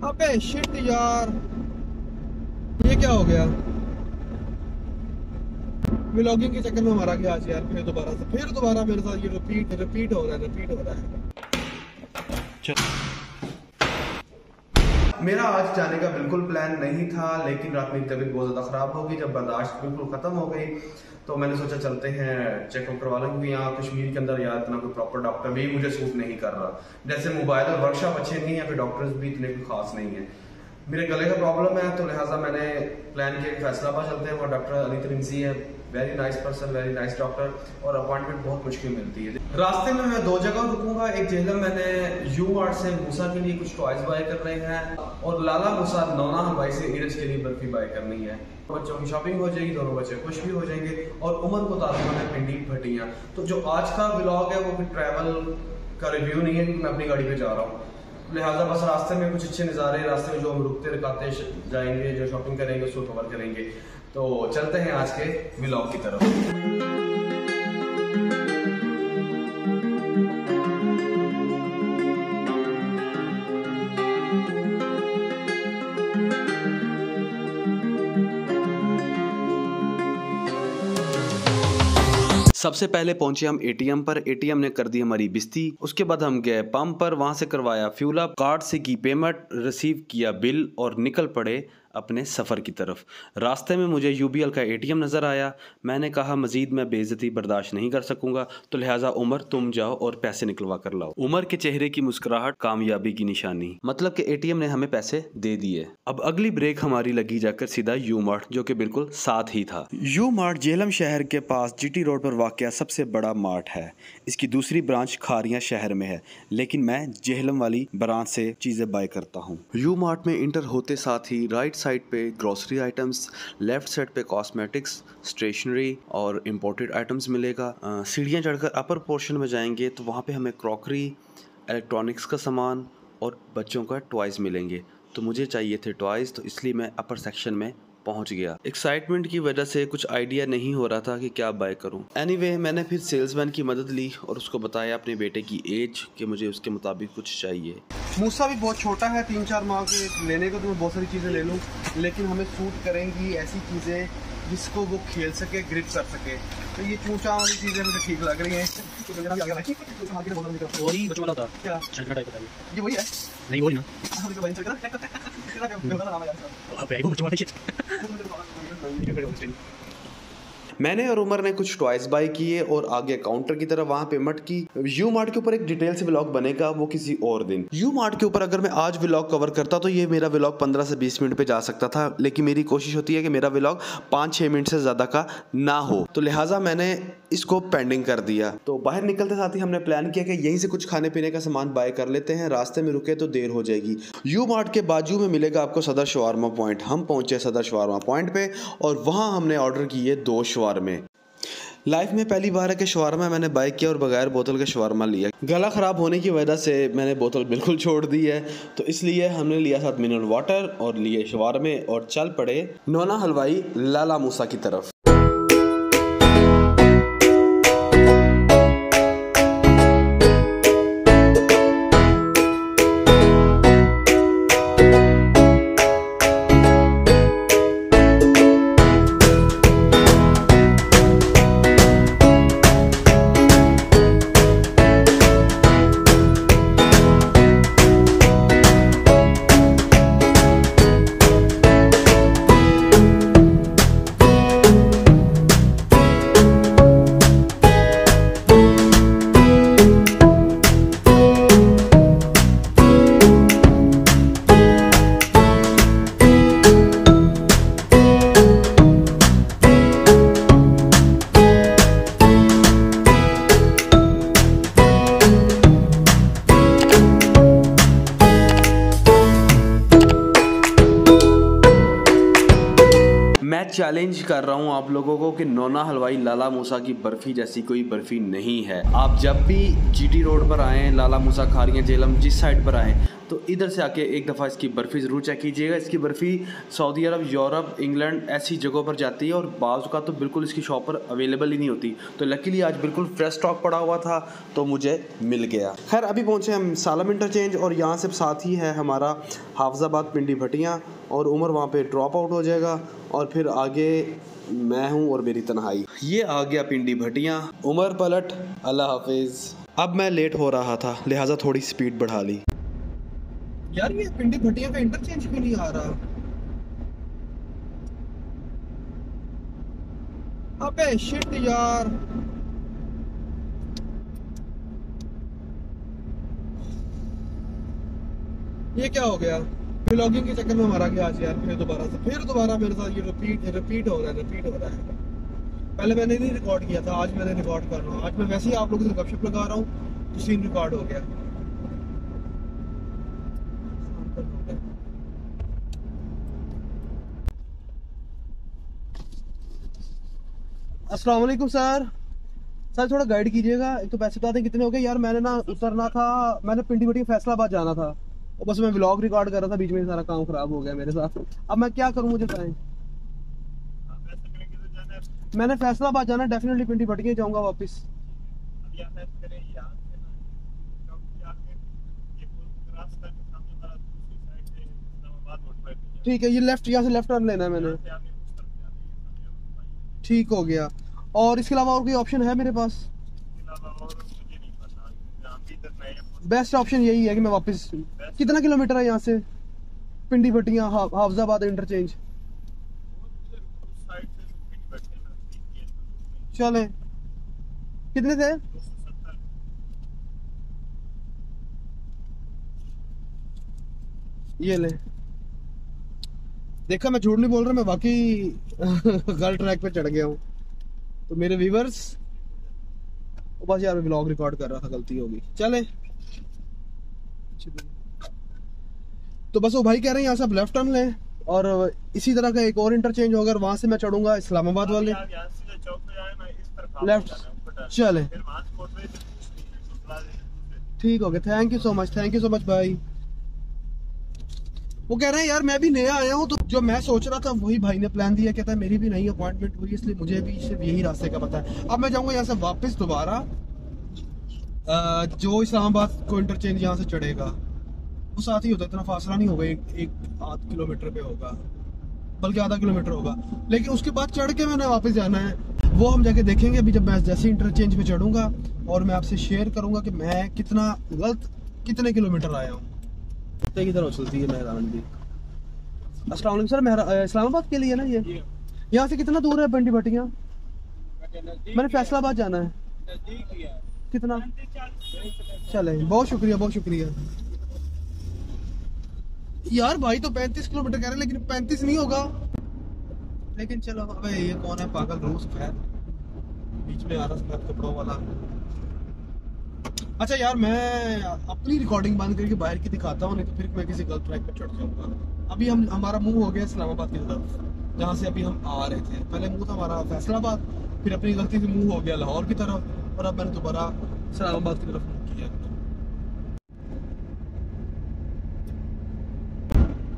अबे शिट यार, ये क्या हो गया? व्लॉगिंग के चक्कर में मारा गया आज यार। फिर दोबारा मेरे साथ ये रिपीट हो रहा है। मेरा आज जाने का बिल्कुल प्लान नहीं था, लेकिन रात में तबीयत बहुत ज़्यादा ख़राब हो गई। जब बर्दाश्त बिल्कुल ख़त्म हो गई तो मैंने सोचा चलते हैं चेकअप करवा लें, क्योंकि यहाँ कश्मीर के अंदर यार इतना कोई प्रॉपर डॉक्टर भी मुझे सूट नहीं कर रहा। जैसे मोबाइल और वर्कशॉप अच्छे नहीं है, फिर डॉक्टर्स भी इतने कोई खास नहीं है। मेरे गले का प्रॉब्लम है, तो लिहाजा मैंने प्लान किया कि फैसलाबाद चलते हैं। और डॉक्टर अली तरिंसी है, very nice person, very nice doctor, और अपॉइंटमेंट बहुत मुश्किल मिलती है। रास्ते में मैं 2 जगह रुकूंगा। एक जेहलम मैंने यू मार्ट से मूसा के लिए कुछ टॉयज बाय कर रहे हैं, और लाला मूसा नौना हलवाई से इरज के लिए बर्फी बाय करनी है। बच्चों की शॉपिंग हो जाएगी, दोनों बच्चे खुश भी हो जाएंगे, और उमर को ताज़ा है पिंडी भटियाँ। तो जो आज का व्लॉग है वो कोई ट्रैवल का रिव्यू नहीं है, क्योंकि मैं अपनी गाड़ी पे जा रहा हूँ। लिहाजा बस रास्ते में कुछ अच्छे नज़ारे, रास्ते में जो हम रुकते रकाते जाएंगे, जो शॉपिंग करेंगे उसको कवर करेंगे। तो चलते हैं आज के व्लॉग की तरफ। सबसे पहले पहुंचे हम एटीएम पर। एटीएम ने कर दी हमारी बिस्ती। उसके बाद हम गए पंप पर, वहां से करवाया फ्यूल अप, कार्ड से की पेमेंट, रिसीव किया बिल और निकल पड़े अपने सफ़र की तरफ। रास्ते में मुझे यूबीएल का एटीएम नज़र आया। मैंने कहा मज़ीद मैं बेइज्जती बर्दाश्त नहीं कर सकूंगा, तो लिहाजा उमर तुम जाओ और पैसे निकलवा कर लाओ। उमर के चेहरे की मुस्कुराहट कामयाबी की निशानी, मतलब कि एटीएम ने हमें पैसे दे दिए। अब अगली ब्रेक हमारी लगी जाकर सीधा यू मार्ट, जो कि बिल्कुल साथ ही था। यू मार्ट जेहलम शहर के पास जीटी रोड पर वाक़या सबसे बड़ा मार्ट है। इसकी दूसरी ब्रांच खारियां शहर में है, लेकिन मैं जेहलम वाली ब्रांच से चीज़ें बाय करता हूँ। यू मार्ट में इंटर होते साथ ही राइट साइड पे ग्रोसरी आइटम्स, लेफ्ट साइड पे कॉस्मेटिक्स, स्टेशनरी और इम्पोर्टेड आइटम्स मिलेगा। सीढ़ियाँ चढ़कर अपर पोर्शन में जाएंगे तो वहाँ पे हमें क्रॉकरी, इलेक्ट्रॉनिक्स का सामान और बच्चों का टॉयज़ मिलेंगे। तो मुझे चाहिए थे टॉयज़, तो इसलिए मैं अपर सेक्शन में पहुंच गया। एक्साइटमेंट की वजह से कुछ आइडिया नहीं हो रहा था कि क्या बाय करूं। एनीवे, मैंने फिर सेल्समैन की मदद ली और उसको बताया अपने बेटे की एज कि मुझे उसके मुताबिक कुछ चाहिए। मूसा भी बहुत छोटा है, 3-4 माह के लेने को तो मैं बहुत सारी चीज़ें ले लूँ, लेकिन हमें सूट करेंगी ऐसी चीज़ें जिसको वो खेल सके, ग्रिप कर सके। तो ये चूचा वाली चीज़ें मुझे ठीक लग रही हैं। ये वही है? नहीं वही ना। मैंने और उमर ने कुछ टॉयज बाय किए और आगे काउंटर की तरफ वहां पेमेंट की। यू मार्ट के ऊपर एक डिटेल से व्लॉग बनेगा, वो किसी और दिन। यू मार्ट के ऊपर अगर मैं आज व्लॉग कवर करता तो ये मेरा व्लॉग 15 से 20 मिनट पे जा सकता था, लेकिन मेरी कोशिश होती है कि मेरा व्लॉग 5-6 मिनट से ज़्यादा का ना हो, तो लिहाजा मैंने इसको पेंडिंग कर दिया। तो बाहर निकलते साथ ही हमने प्लान किया कि यहीं से कुछ खाने पीने का सामान बाय कर लेते हैं, रास्ते में रुके तो देर हो जाएगी। यू मार्ट के बाजू में मिलेगा आपको सदर शवारमा पॉइंट। हम पहुंचे सदर शवारमा पॉइंट पे और वहां हमने ऑर्डर किए 2 शवारमे। लाइफ में पहली बार है कि शवारमा मैंने बाय किया और बगैर बोतल के शवारमा लिया। गला ख़राब होने की वजह से मैंने बोतल बिल्कुल छोड़ दी है, तो इसलिए हमने लिया साथ मिनरल वाटर और लिए शवारमे और चल पड़े नौना हलवाई लाला मूसा की तरफ। चैलेंज कर रहा हूँ आप लोगों को कि नौना हलवाई लाला मूसा की बर्फ़ी जैसी कोई बर्फ़ी नहीं है। आप जब भी जीटी रोड पर आएँ, लाला मूसा खारियां जेहलम जिस साइड पर आएँ, तो इधर से आके एक दफ़ा इसकी बर्फ़ी ज़रूर चेक कीजिएगा। इसकी बर्फ़ी सऊदी अरब, यूरोप, इंग्लैंड ऐसी जगहों पर जाती है और बाज़ का तो बिल्कुल इसकी शॉप पर अवेलेबल ही नहीं होती। तो लकीली आज बिल्कुल फ्रेश स्टॉक पड़ा हुआ था तो मुझे मिल गया। खैर अभी पहुँचे हम सालम इंटरचेंज और यहाँ से साथ ही है हमारा हाफजाबाद पिंडी भटियाँ और उमर वहाँ पे ड्रॉप आउट हो जाएगा और फिर आगे मैं हूँ और मेरी तन्हाई। ये आ गया पिंडी भटियाँ, उमर पलट, अल्लाह हाफिज़। अब मैं लेट हो रहा था लिहाजा थोड़ी स्पीड बढ़ा ली। यार ये पिंडी भटिया का इंटरचेंज भी नहीं आ रहा। अबे शिट यार, ये क्या हो गया? व्लॉगिंग के चक्कर में मारा गया आज यार। फिर दोबारा मेरे साथ ये रिपीट हो रहा है। पहले मैंने नहीं रिकॉर्ड किया था, आज मैंने रिकॉर्ड कर रहा हूँ। आज मैं वैसे ही आप लोगों से गपशप लगा रहा हूँ तो सीन रिकॉर्ड हो गया। अस्सलाम वालेकुम सर थोड़ा गाइड कीजिएगा। एक तो पैसे बता दें कितने हो गए यार। मैंने ना उतरना था, मैंने पिंडी भटिया फैसलाबाद जाना था और बस मैं व्लॉग रिकॉर्ड कर रहा था, बीच में सारा काम खराब हो गया मेरे साथ। अब मैं क्या करूं, मुझे बताएं। मैंने फैसलाबाद जाना, डेफिनेटली पिंडी भटिया जाऊंगा वापस। ठीक है, ये लेफ्ट, यहाँ से लेफ्ट टर्न लेना है मैंने। ठीक हो गया। और इसके अलावा और कोई ऑप्शन है मेरे पास? बेस्ट ऑप्शन यही है कि मैं वापस। कितना किलोमीटर है यहाँ से पिंडी भटिया हाफजाबाद इंटरचेंज? चले कितने थे? ये ले, देखा मैं झूठ नहीं बोल रहा, मैं वाकई गलत ट्रैक पे चढ़ गया हूँ। तो मेरे व्यूवर्स, बस यार मैं व्लॉग रिकॉर्ड कर रहा था, गलती होगी। चले तो बस वो भाई कह रहे हैं यहाँ से आप लेफ्ट टर्न लें और इसी तरह का एक और इंटरचेंज होगा, वहां से मैं चढ़ूंगा इस्लामाबाद वाले लेफ्ट। चले ठीक हो गया, थैंक यू सो मच भाई। वो कह रहे हैं यार मैं भी नया आया हूँ, तो जो मैं सोच रहा था वही भाई ने प्लान दिया। कहता है मेरी भी नई अपॉइंटमेंट हुई, इसलिए मुझे भी सिर्फ यही रास्ते का पता है। अब मैं जाऊंगा यहाँ से वापस दोबारा, जो इस्लामाबाद को इंटरचेंज यहाँ से चढ़ेगा वो साथ ही होता है, इतना फासला नहीं होगा, एक आध किलोमीटर पे होगा, बल्कि आधा किलोमीटर होगा। लेकिन उसके बाद चढ़ के मैंने वापस जाना है, वो हम जाके देखेंगे। अभी जब मैं जैसे इंटरचेंज पे चढ़ूंगा और मैं आपसे शेयर करूंगा कि मैं कितने किलोमीटर आया हूँ। किधर चलती है मेहरान भी। अस्सलाम वालेकुम सर, इस्लामाबाद के लिए ना ये यहाँ से कितना दूर है पिंडी भटिया? मैंने फैसलाबाद जाना है। कितना? चले, बहुत शुक्रिया यार। भाई तो 35 किलोमीटर कह रहे हैं, लेकिन 35 नहीं होगा। लेकिन चलो, अबे ये कौन है पागल रूस खैर बीच में आ रहा है कपड़ों वाला। अच्छा यार, मैं अपनी रिकॉर्डिंग बंद करके बाहर की दिखाता हूँ, नहीं तो फिर मैं किसी गलत ट्रैक पर चढ़ जाऊंगा। अभी हमारा मुंह हो गया इस्लामाबाद की तरफ, जहाँ से अभी हम आ रहे थे। पहले मुंह था हमारा फैसलाबाद, फिर अपनी गलती से मुंह हो गया लाहौर की तरफ, और अब मैंने दोबारा इस्लामाबाद की तरफ मुंह किया।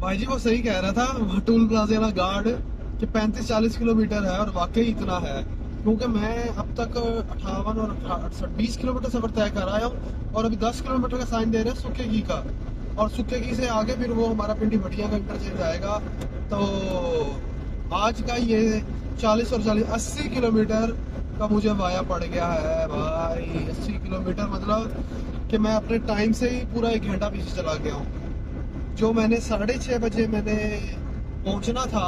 भाई जी वो सही कह रहा था टूल प्लाजा वाला गार्ड कि 35-40 किलोमीटर है, और वाकई इतना है, क्योंकि मैं अब तक 58 और 20 किलोमीटर सफर तय कर आया हूँ, और अभी 10 किलोमीटर का साइन दे रहे हैं सुक्केगी का, और सुक्केगी से आगे फिर वो हमारा पिंडी भटिया का इंटरचेंज आएगा। तो आज का ये 40 और 80 किलोमीटर का मुझे वाया पड़ गया है भाई। 80 किलोमीटर मतलब कि मैं अपने टाइम से ही पूरा 1 घंटा पीछे चला गया हूँ। जो मैंने 6:30 बजे मैंने पहुंचना था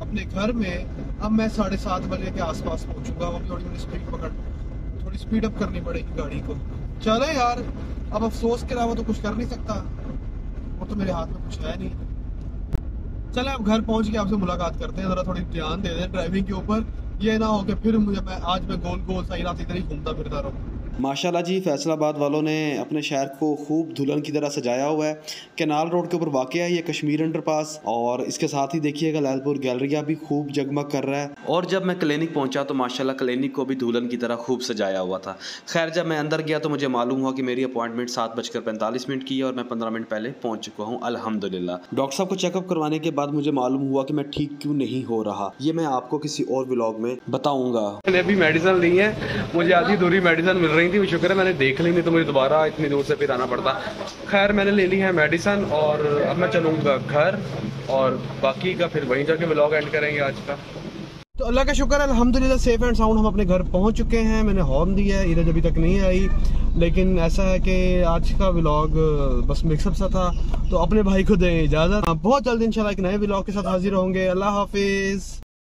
अपने घर में, अब मैं 7:30 बजे के आसपास पहुंचूंगा। वो थोड़ी स्पीड अप करनी पड़ेगी गाड़ी को। चले यार, अब अफसोस के अलावा तो कुछ कर नहीं सकता, वो तो मेरे हाथ में कुछ है नहीं। चले अब घर पहुंच के आपसे मुलाकात करते हैं। जरा थोड़ी ध्यान दे दें ड्राइविंग के ऊपर, ये ना हो कि फिर आज मैं गोल सारी रात इधर ही घूमता फिरता रहूँ। माशाल्लाह जी, फैसलाबाद वालों ने अपने शहर को खूब दुल्हन की तरह सजाया हुआ है। कैनाल रोड के ऊपर वाक़ है ये कश्मीर अंडरपास, और इसके साथ ही देखिएगा लैलपुर गैलरिया भी खूब जगमग कर रहा है। और जब मैं क्लिनिक पहुंचा तो माशाल्लाह क्लिनिक को भी दुल्हन की तरह खूब सजाया हुआ था। खैर, जब मैं अंदर गया तो मुझे मालूम हुआ कि मेरी अपॉइंटमेंट 7:45 की है और मैं 15 मिनट पहले पहुँच चुका हूँ अल्हम्दुलिल्लाह। डॉक्टर साहब को चेकअप करवाने के बाद मुझे मालूम हुआ कि मैं ठीक क्यों नहीं हो रहा। ये मैं आपको किसी और व्लॉग में बताऊँगा। मैंने अभी मेडिसिन ली है, मुझे आधी दूरी मेडिसिन मिल रही थी, शुक्र है मैंने देख ली, नहीं तो मुझे दोबारा इतनी दूर से फिर आना पड़ता। खैर, मैंने ले ली है मेडिसिन और अब मैं चलूँगा घर, और बाकी का फिर वहीं जाके व्लॉग एंड करेंगे आज का। तो अल्लाह का शुक्र है, अल्हम्दुलिल्लाह सेफ एंड साउंड हम अपने घर पहुंच चुके हैं। मैंने हॉर्न दिया है, इधर अभी तक नहीं आई, लेकिन ऐसा है कि आज का व्लॉग बस मिक्सअप सा था, तो अपने भाई को दें इजाज़त। बहुत जल्द इंशाल्लाह एक नए व्लॉग के साथ हाजिर होंगे। अल्लाह हाफिज़।